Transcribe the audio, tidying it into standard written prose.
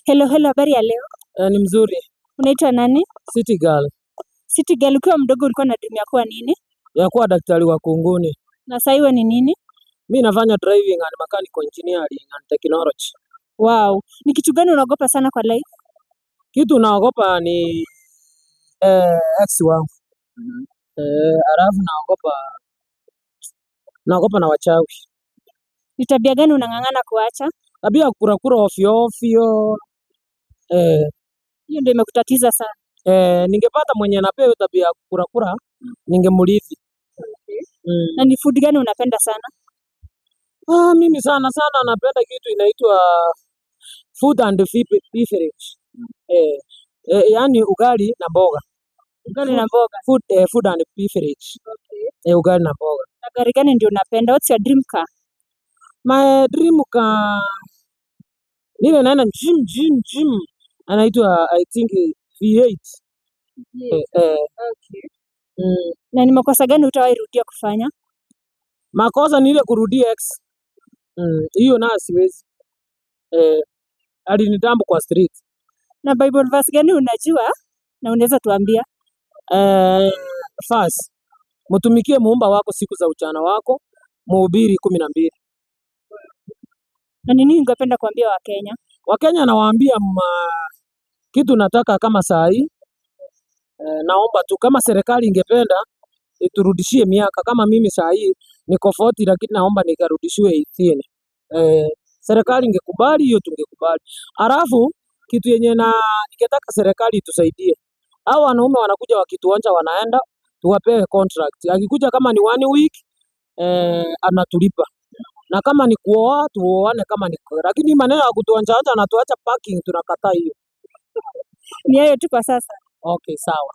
Hello, habari ya leo? Ni mzuri. Unaitwa nani? City girl. City girl, ukiwa mdogo ulikuwa na dream ya kuwa nini? Ya kuwa daktari wa kunguni. Na sasa hiyo ni nini? Mimi nafanya driving and mechanical engineering and technology. Wow. Ni kitu gani unaogopa sana kwa life? Kitu naogopa ni ex wangu. Alafu naogopa na wachawi. Ni tabia gani unang'ang'ana kuacha? Tabia kurakura ovyo ovyo. Hiyo ndio imekutatiza sana. Ningepata mwenye anapewa tabia kurakura, ningemrithi. Na ni food gani unapenda sana? Mimi sana napenda kitu inaitwa food and beverage. Yaani ugali na mboga. Ugali na mboga. Food and beverage. Ugali na mboga. Na gari gani ndio unapenda? What's your dream car? My dream car nile naenda gym. Anaitwa I think V8. Okay. Na ni makosa gani utawahi rudia kufanya? Makosa ni ile kurudia ex. Hiyo na siwezi. Alinitambu kwa street. Na Bible verse gani unajua na unaweza tuambia? First, mtumikie muumba wako siku za ujana wako, Mhubiri 12. Na nini ungependa kuambia Wakenya? Wakenya nawaambia kitu nataka kama saa hii. Naomba tu kama serikali ingependa iturudishie miaka kama mimi saa hii niko 40 lakini naomba nikarudishiwe 18. Serikali ingekubali hiyo tungekubali. Alafu kitu yenye ningetaka serikali itusaidie. Hao wanaume wanakuja wakituonja wanaenda tuwapewe contract. Akikuja kama ni 1 week anatulipa. Na kama ni kuoa tuoane kama ni. Lakini maneno ya kutuonja na tuacha parking tunakataa hiyo. Ni hayo tu kwa sasa. Okay, sawa.